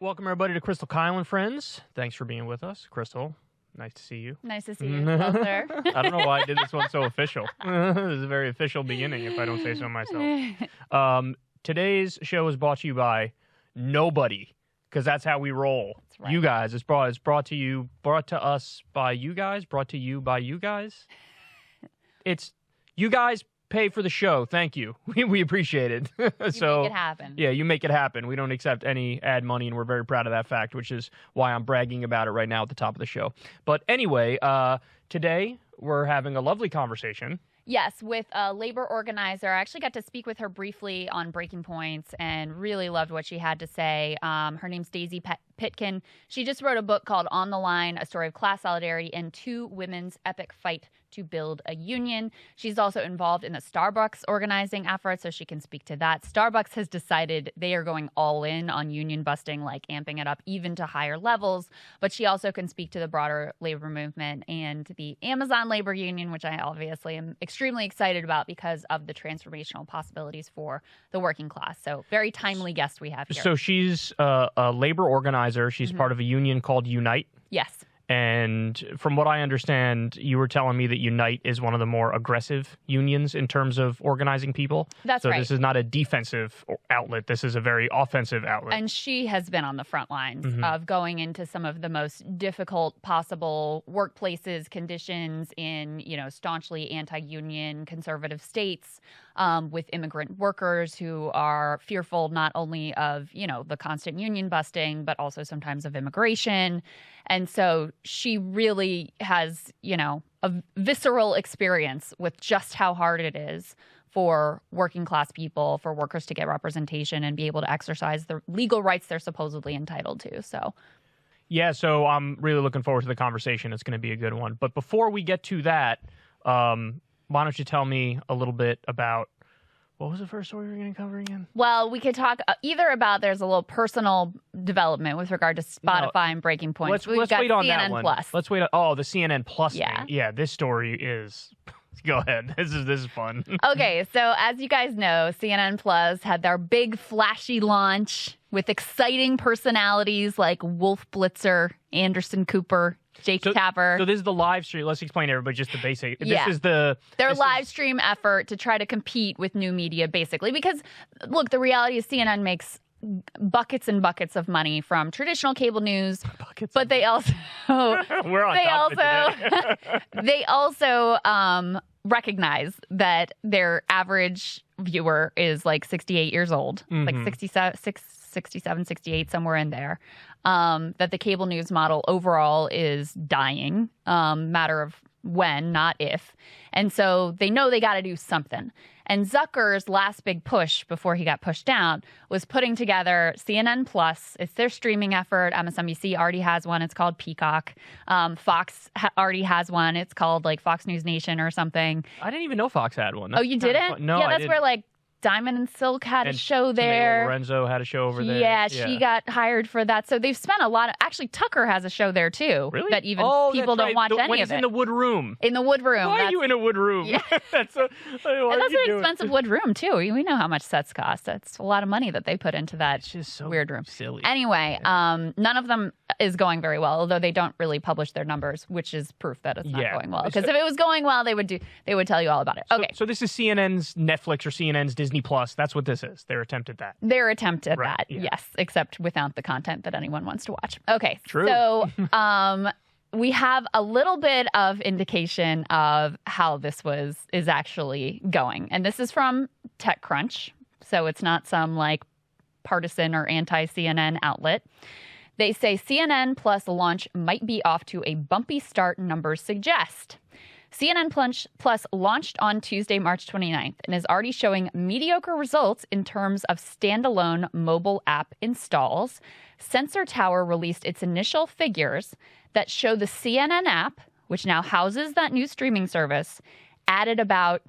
Welcome, everybody, to Crystal, Kyle, and Friends. Thanks for being with us. Crystal, nice to see you. Nice to see you as well, sir. I don't know why I did this one so official. This is a very official beginning, if I don't say so myself. Today's show is brought to you by nobody, because that's how we roll. That's right. You guys. It's brought to us by you guys, brought to you by you guys. It's you guys pay for the show. Thank you. We appreciate it. You make it happen. Yeah, you make it happen. We don't accept any ad money, and we're very proud of that fact, which is why I'm bragging about it right now at the top of the show. But anyway, today we're having a lovely conversation. Yes, with a labor organizer. I actually got to speak with her briefly on Breaking Points and really loved what she had to say. Her name's Daisy Pitkin. She just wrote a book called On the Line, A Story of Class Solidarity and Two Women's Epic Fight to Build a Union. She's also involved in the Starbucks organizing effort, so she can speak to that. Starbucks has decided they are going all in on union busting, like amping it up even to higher levels. But she also can speak to the broader labor movement and the Amazon labor union, which I obviously am extremely excited about because of the transformational possibilities for the working class. So very timely guest we have here. So she's a labor organizer. She's part of a union called Unite. Yes. And from what I understand, you were telling me that Unite is one of the more aggressive unions in terms of organizing people. That's right. So this is not a defensive outlet. This is a very offensive outlet. And she has been on the front lines of going into some of the most difficult possible workplaces, conditions in, staunchly anti-union conservative states with immigrant workers who are fearful not only of, the constant union busting, but also sometimes of immigration. And so she really has, a visceral experience with just how hard it is for working class people, for workers to get representation and be able to exercise the legal rights they're supposedly entitled to. So, yeah, so I'm really looking forward to the conversation. It's going to be a good one. But before we get to that, why don't you tell me a little bit about what was the first story we were going to cover again? Well, we could talk either about there's a little personal development with regard to Spotify and Breaking Points. Let's wait on that one. Plus. Let's wait on the CNN Plus Yeah. thing. Yeah, this story is... Go ahead. This is fun. Okay, so as you guys know, CNN Plus had their big flashy launch with exciting personalities like Wolf Blitzer, Anderson Cooper, Jake Tapper. So this is the live stream. Let's explain to everybody just the basic. Yeah. This is their live stream effort to try to compete with new media, basically. Because, look, the reality is CNN makes buckets and buckets of money from traditional cable news, but they also we're on top of it today. they also recognize that their average viewer is like 68 years old, like 67, 68, somewhere in there. That the cable news model overall is dying, matter of when, not if. And so they know they got to do something. And Zucker's last big push before he got pushed down was putting together CNN Plus. It's their streaming effort. MSNBC already has one. It's called Peacock. Fox already has one. It's called like Fox News Nation or something. I didn't even know Fox had one. Oh, you didn't? No, yeah, I that's didn't. where like Diamond and Silk had a show there. Lorenzo had a show over there. Yeah, she got hired for that. So they've spent a lot of... Actually, Tucker has a show there, too. Really? That even people don't watch any of it. In the wood room. In the wood room. Why are you in a wood room? Yeah. That's an expensive wood room, too. We know how much sets cost. That's a lot of money that they put into that it's just so weird room. Silly. Anyway, none of them is going very well, although they don't really publish their numbers, which is proof that it's not going well. Because if it was going well, they would tell you all about it. Okay. So this is CNN's Netflix or CNN's Disney Plus. That's what this is. Their attempt at that. Their attempt at that, yeah. yes, except without the content that anyone wants to watch. Okay. True. So we have a little bit of indication of how this is actually going. And this is from TechCrunch. So it's not some like partisan or anti-CNN outlet. They say CNN Plus launch might be off to a bumpy start, numbers suggest. CNN Plus launched on Tuesday, March 29th, and is already showing mediocre results in terms of standalone mobile app installs. Sensor Tower released its initial figures that show the CNN app, which now houses that new streaming service, added about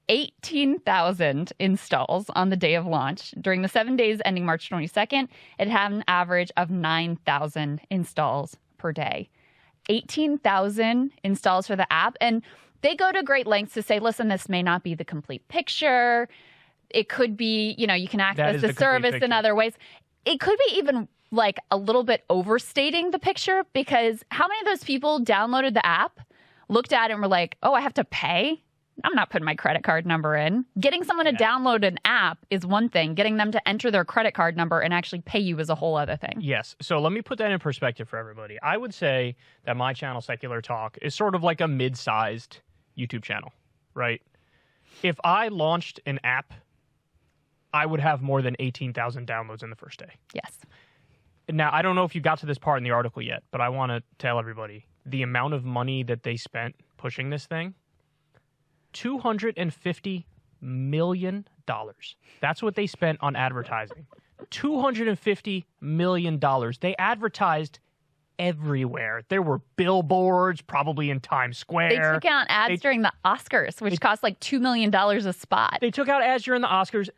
18,000 installs on the day of launch. During the 7 days ending March 22nd, it had an average of 9,000 installs per day. 18,000 installs for the app. And they go to great lengths to say, listen, this may not be the complete picture. It could be, you can access the service in other ways. it could be even like a little bit overstating the picture, because how many of those people downloaded the app, looked at it and were like, oh, I have to pay? I'm not putting my credit card number in. Getting someone to download an app is one thing. Getting them to enter their credit card number and actually pay you is a whole other thing. Yes. So let me put that in perspective for everybody. I would say that my channel, Secular Talk, is sort of like a mid-sized YouTube channel, right? If I launched an app, I would have more than 18,000 downloads in the first day. Yes. Now, I don't know if you got to this part in the article yet, but I want to tell everybody the amount of money that they spent pushing this thing. $250 million. That's what they spent on advertising. $250 million. They advertised everywhere. There were billboards, probably in Times Square. They took out ads during the Oscars, which cost like $2 million a spot. They took out ads during the Oscars.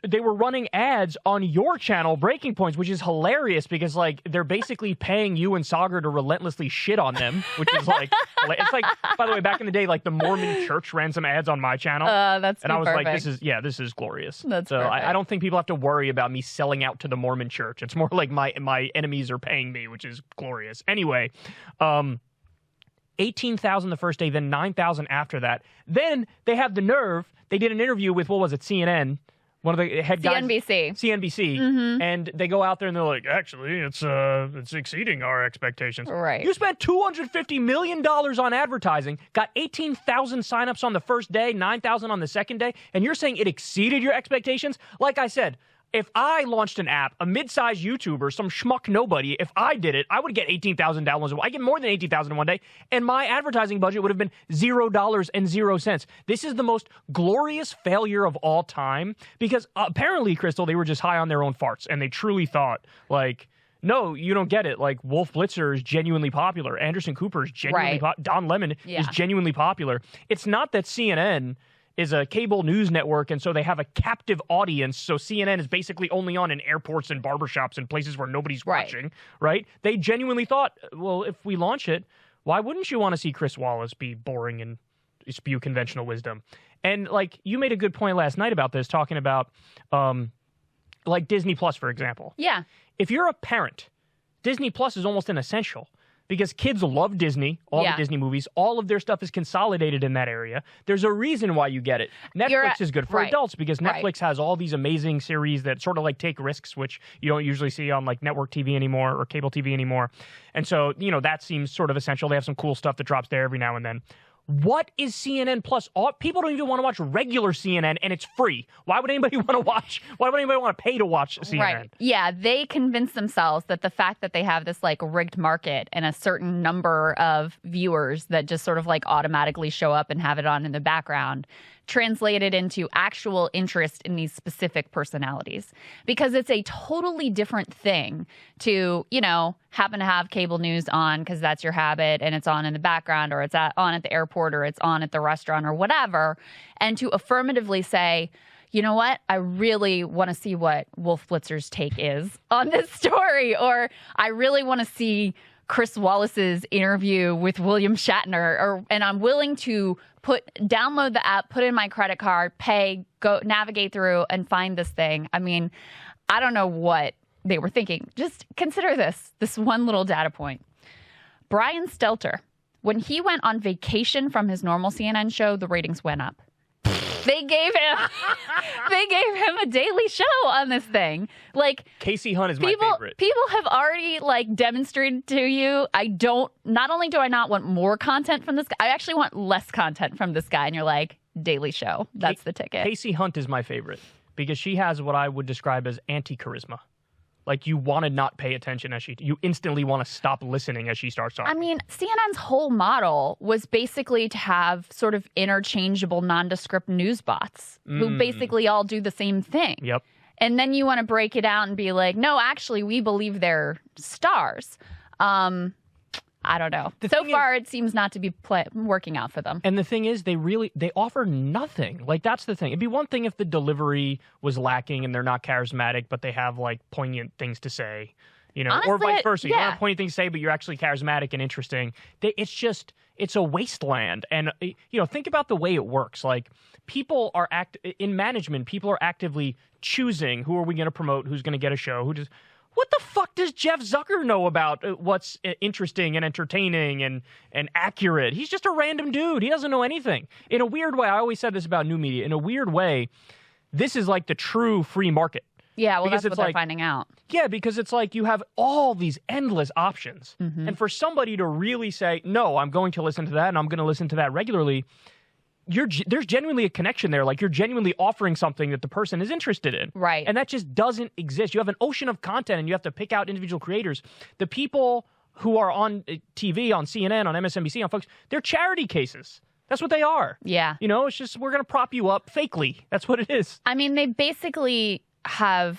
They were running ads on your channel, Breaking Points, which is hilarious because, like, they're basically paying you and Sagar to relentlessly shit on them, which is like, it's like, by the way, back in the day, like the Mormon Church ran some ads on my channel. That's and I was perfect. like, this is glorious. That's so perfect. I don't think people have to worry about me selling out to the Mormon Church. It's more like my enemies are paying me, which is glorious. Anyway, 18,000 the first day, then 9,000 after that. Then they have the nerve. They did an interview with, what was it, CNN? One of the head guys, CNBC, and they go out there and they're like, actually, it's exceeding our expectations. Right. You spent $250 million on advertising, got 18,000 signups on the first day, 9,000 on the second day, and you're saying it exceeded your expectations? Like I said, if I launched an app, a mid-sized YouTuber, some schmuck nobody, if I did it, I would get 18,000 downloads. I get more than 18,000 in one day, and my advertising budget would have been $0.00. This is the most glorious failure of all time because apparently, Crystal, they were just high on their own farts, and they truly thought, like, no, you don't get it. Like, Wolf Blitzer is genuinely popular. Anderson Cooper is genuinely popular. Don Lemon is genuinely popular. It's not that CNN is a cable news network, and so they have a captive audience. So CNN is basically only on in airports and barbershops and places where nobody's watching, right? They genuinely thought, well, if we launch it, why wouldn't you want to see Chris Wallace be boring and spew conventional wisdom? And, like, you made a good point last night about this, talking about, like, Disney Plus, for example. Yeah. If you're a parent, Disney Plus is almost an essential. Because kids love Disney, all the Disney movies. All of their stuff is consolidated in that area. There's a reason why you get it. Netflix is good for adults because Netflix has all these amazing series that sort of like take risks, which you don't usually see on like network TV anymore or cable TV anymore. And so, you know, that seems sort of essential. They have some cool stuff that drops there every now and then. What is CNN Plus? People don't even want to watch regular CNN, and it's free. Why would anybody want to watch? Why would anybody want to pay to watch CNN? Right. Yeah, they convince themselves that the fact that they have this like rigged market and a certain number of viewers that just sort of like automatically show up and have it on in the background translated into actual interest in these specific personalities, because it's a totally different thing to, you know, happen to have cable news on because that's your habit and it's on in the background, or it's on at the airport, or it's on at the restaurant or whatever, and to affirmatively say, you know what, I really want to see what Wolf Blitzer's take is on this story, or I really want to see Chris Wallace's interview with William Shatner, and I'm willing to download the app, put in my credit card, pay, go navigate through and find this thing. I mean, I don't know what they were thinking. Just consider this one little data point. Brian Stelter, when he went on vacation from his normal CNN show, the ratings went up. They gave him a daily show on this thing. Like, Casey Hunt is my favorite. People have already like demonstrated to you, not only do I not want more content from this guy, I actually want less content from this guy. And you're like, daily show. That's the ticket. Casey Hunt is my favorite because she has what I would describe as anti-charisma. Like, you want to not pay attention you instantly want to stop listening as she starts talking. I mean, CNN's whole model was basically to have sort of interchangeable nondescript news bots who basically all do the same thing. Yep. And then you want to break it out and be like, no, actually, we believe they're stars. I don't know. So far, it seems not to be working out for them. And the thing is, they offer nothing. Like, that's the thing. It'd be one thing if the delivery was lacking and they're not charismatic, but they have, like, poignant things to say. Honestly, or vice versa. You don't yeah. have pointy things to say, but you're actually charismatic and interesting. It's a wasteland. And, think about the way it works. Like, people are in management, people are actively choosing who are we going to promote, who's going to get a show, what the fuck does Jeff Zucker know about what's interesting and entertaining and accurate? He's just a random dude. He doesn't know anything. In a weird way, I always said this about new media. In a weird way, this is like the true free market. Yeah, well, that's what they're finding out. Yeah, because it's like you have all these endless options. Mm-hmm. And for somebody to really say, no, I'm going to listen to that and I'm going to listen to that regularly, there's genuinely a connection there. Like, you're genuinely offering something that the person is interested in. Right. And that just doesn't exist. You have an ocean of content and you have to pick out individual creators. The people who are on TV, on CNN, on MSNBC, on Fox, they're charity cases. That's what they are. Yeah. It's just, we're going to prop you up fakely. That's what it is. I mean, they basically have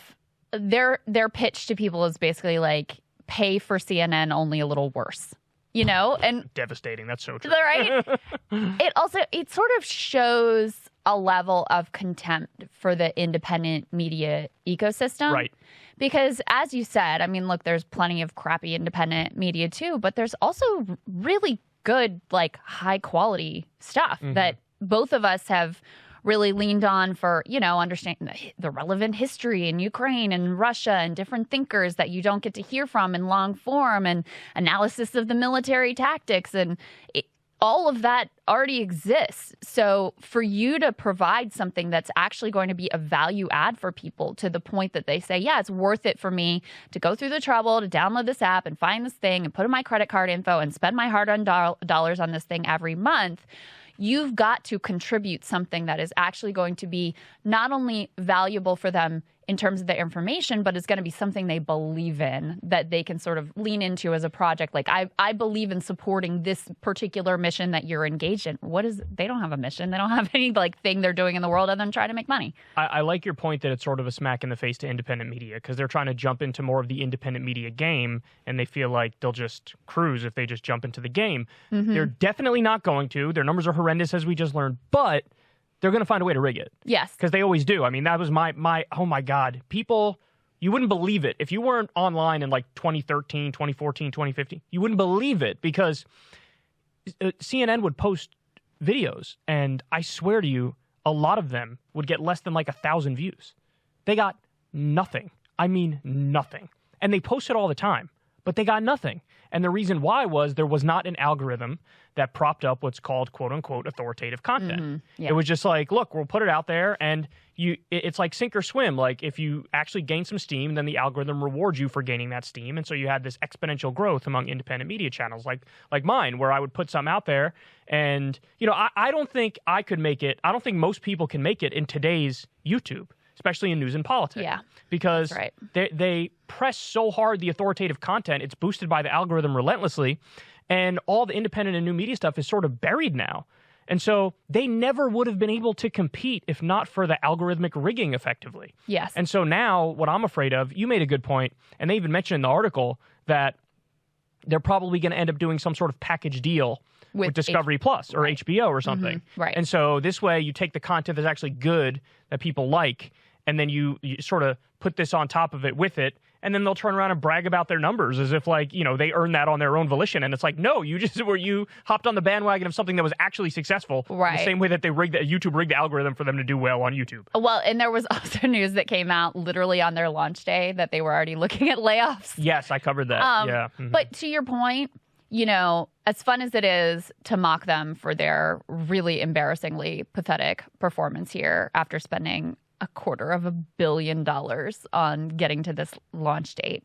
their pitch to people is basically like, pay for CNN only a little worse. And devastating. That's so true. Right? It sort of shows a level of contempt for the independent media ecosystem. Right. Because as you said, I mean, look, there's plenty of crappy independent media too, but there's also really good, like, high quality stuff that both of us have really leaned on for, understanding the relevant history in Ukraine and Russia and different thinkers that you don't get to hear from in long form, and analysis of the military tactics. And all of that already exists. So for you to provide something that's actually going to be a value add for people to the point that they say, yeah, it's worth it for me to go through the trouble to download this app and find this thing and put in my credit card info and spend my hard-earned dollars on this thing every month, you've got to contribute something that is actually going to be not only valuable for them in terms of the information, but it's going to be something they believe in, that they can sort of lean into as a project. Like, I believe in supporting this particular mission that you're engaged in. They don't have a mission. They don't have any thing they're doing in the world other than try to make money. I like your point that it's sort of a smack in the face to independent media, because they're trying to jump into more of the independent media game, and they feel like they'll just cruise if they just jump into the game. Mm-hmm. They're definitely not going to. Their numbers are horrendous, as we just learned, but they're going to find a way to rig it. Yes. Because they always do. I mean, that was my oh my God. People, you wouldn't believe it. If you weren't online in 2013, 2014, 2015, you wouldn't believe it, because CNN would post videos, and I swear to you, a lot of them would get less than 1,000 views. They got nothing. I mean, nothing. And they post it all the time, but they got nothing. And the reason why was there was not an algorithm that propped up what's called, quote unquote, authoritative content. Mm-hmm. Yeah. It was just like, look, we'll put it out there, and it's like sink or swim. Like, if you actually gain some steam, then the algorithm rewards you for gaining that steam. And so you had this exponential growth among independent media channels like mine, where I would put some out there. And, I don't think I could make it. I don't think most people can make it in today's YouTube, especially in news and politics. Yeah, because right. They press so hard the authoritative content. It's boosted by the algorithm relentlessly, and all the independent and new media stuff is sort of buried now. And so they never would have been able to compete if not for the algorithmic rigging, effectively. Yes. And so now what I'm afraid of, you made a good point, and they even mentioned in the article that they're probably going to end up doing some sort of package deal with Discovery Plus or HBO or something. Mm-hmm. Right. And so this way you take the content that's actually good, that people like, and then you sort of put this on top of it with it, and then they'll turn around and brag about their numbers as if they earned that on their own volition. And it's like, no, you hopped on the bandwagon of something that was actually successful. Right. The same way that YouTube rigged the algorithm for them to do well on YouTube. Well, and there was also news that came out literally on their launch day that they were already looking at layoffs. Yes, I covered that. Yeah. Mm-hmm. But to your point, as fun as it is to mock them for their really embarrassingly pathetic performance here after spending $250 million on getting to this launch date.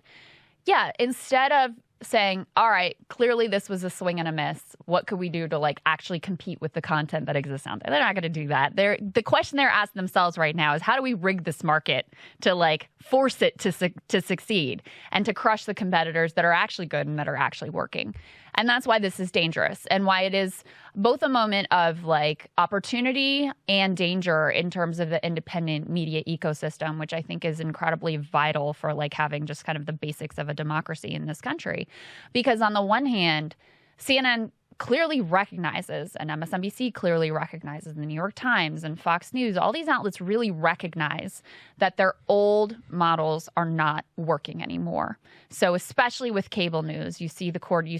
Yeah, instead of saying, all right, clearly this was a swing and a miss, what could we do to actually compete with the content that exists out there? They're not going to do that. The question they're asking themselves right now is, how do we rig this market to force it to succeed and to crush the competitors that are actually good and that are actually working? And that's why this is dangerous, and why it is both a moment of opportunity and danger in terms of the independent media ecosystem, which I think is incredibly vital for having just kind of the basics of a democracy in this country. Because on the one hand, CNN clearly recognizes, and MSNBC clearly recognizes, and the New York Times and Fox News, all these outlets really recognize that their old models are not working anymore. So especially with cable news, you see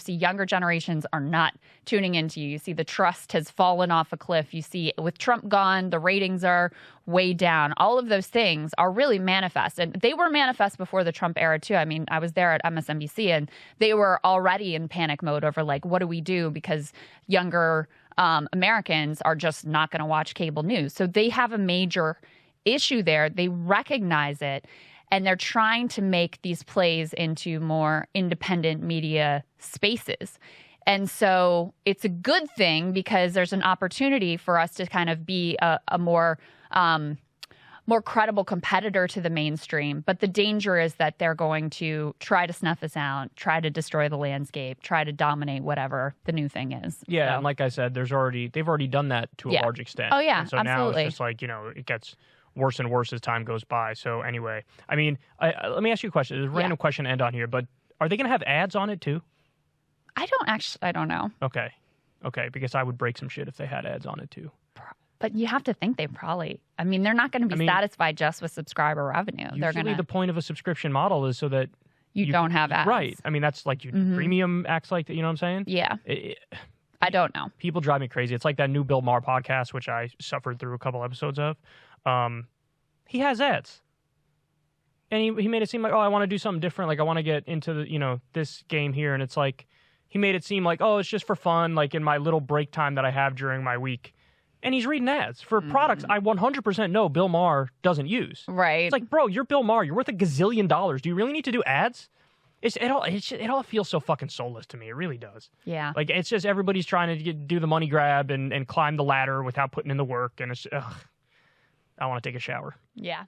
younger generations are not tuning into you. You see the trust has fallen off a cliff. You see with Trump gone, the ratings are way down. All of those things are really manifest. And they were manifest before the Trump era too. I mean, I was there at MSNBC and they were already in panic mode over like, what do we do? Because younger Americans are just not going to watch cable news. So they have a major issue there. They recognize it. And they're trying to make these plays into more independent media spaces. And so it's a good thing because there's an opportunity for us to kind of be a more credible competitor to the mainstream. But the danger is that they're going to try to snuff us out, try to destroy the landscape, try to dominate whatever the new thing is. Yeah, so. And like I said, they've already done that to a large extent. Oh, yeah, and so absolutely. now it's just like, it gets worse and worse as time goes by. So anyway, I mean, let me ask you a question. There's a random question to end on here, but are they going to have ads on it too? I don't know. Okay, because I would break some shit if they had ads on it too. But you have to think they're not going to be satisfied just with subscriber revenue. Usually the point of a subscription model is so that you don't have ads. Right. I mean, that's like premium acts like that. You know what I'm saying? Yeah. I don't know. People drive me crazy. It's like that new Bill Maher podcast, which I suffered through a couple episodes of. He has ads. And he made it seem like, I want to do something different. Like, I want to get into the, this game here. And it's like, he made it seem like, it's just for fun, like in my little break time that I have during my week. And he's reading ads for products I 100% know Bill Maher doesn't use. Right. It's like, bro, you're Bill Maher. You're worth $1 gazillion. Do you really need to do ads? It all feels so fucking soulless to me. It really does. Yeah. Like, it's just everybody's trying to do the money grab and climb the ladder without putting in the work. And it's, I want to take a shower. Yeah.